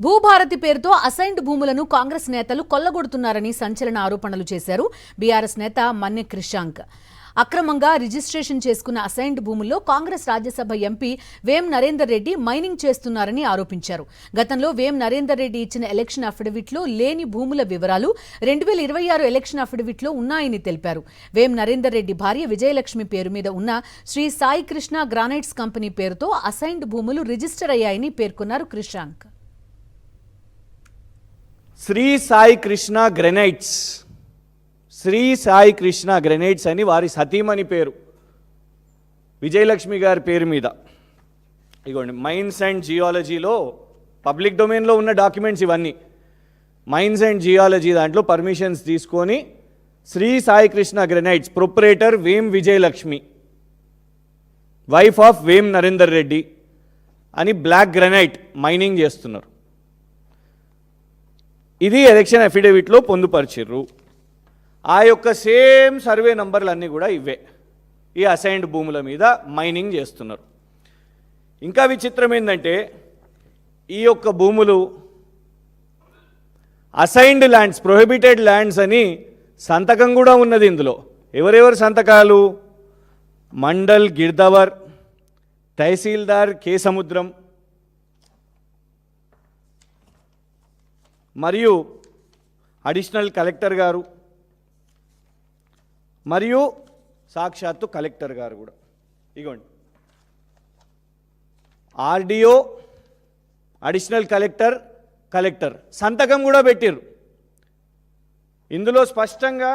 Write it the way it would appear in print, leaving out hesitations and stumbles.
భూభారతి పేరుతో అసైన్డ్ భూములను కాంగ్రెస్ నేతలు కొల్లగొడుతున్నారని సంచలన ఆరోపణలు చేశారు బీఆర్ఎస్ నేత మన్నె క్రిషాంక్. అక్రమంగా రిజిస్ట్రేషన్ చేసుకున్న అసైన్డ్ భూముల్లో కాంగ్రెస్ రాజ్యసభ ఎంపీ వేం నరేందర్ రెడ్డి మైనింగ్ చేస్తున్నారని ఆరోపించారు. గతంలో వేం నరేందర్ రెడ్డి ఇచ్చిన ఎలక్షన్ అఫిడవిట్లో లేని భూముల వివరాలు 2026 ఎలక్షన్ అఫిడవిట్లో ఉన్నాయని తెలిపారు. వేం నరేందర్ రెడ్డి భార్య విజయలక్ష్మి పేరు మీద ఉన్న శ్రీ సాయి కృష్ణ గ్రానైట్స్ కంపెనీ పేరుతో అసైన్డ్ భూములు రిజిస్టర్ అయ్యాయని పేర్కొన్నారు క్రిషాంక్. శ్రీ సాయి కృష్ణ గ్రెనైట్స్, శ్రీ సాయి కృష్ణ గ్రెనైట్స్ అని వారి సతీమణి పేరు విజయలక్ష్మి గారి పేరు మీద. ఇగోండి, మైన్స్ అండ్ జియాలజీలో పబ్లిక్ డొమైన్లో ఉన్న డాక్యుమెంట్స్ ఇవన్నీ. మైన్స్ అండ్ జియాలజీ దాంట్లో పర్మిషన్స్ తీసుకొని Shri Sai Krishna granites proprietor Vem Vijayalakshmi, wife of వేం నరేందర్ రెడ్డి అని బ్లాక్ గ్రెనైట్ మైనింగ్ చేస్తున్నారు. ఇది ఎలక్షన్ అఫిడవిట్లో పొందుపరిచిర్రు. ఆ యొక్క సేమ్ సర్వే నంబర్లు అన్నీ కూడా ఇవే. ఈ అసైన్డ్ భూముల మీద మైనింగ్ చేస్తున్నారు. ఇంకా విచిత్రం ఏంటంటే, ఈ యొక్క భూములు అసైన్డ్ ల్యాండ్స్, ప్రొహిబిటెడ్ ల్యాండ్స్ అని సంతకం కూడా ఉన్నది ఇందులో. ఎవరెవరు సంతకాలు? మండల్ గిర్దవర్, తహసీల్దార్ కే సముద్రం మరియు అడిషనల్ కలెక్టర్ గారు మరియు సాక్షాత్తు కలెక్టర్ గారు కూడా. ఇగోండి, ఆర్డీఓ, అడిషనల్ కలెక్టర్ సంతకం కూడా పెట్టిర్రు. ఇందులో స్పష్టంగా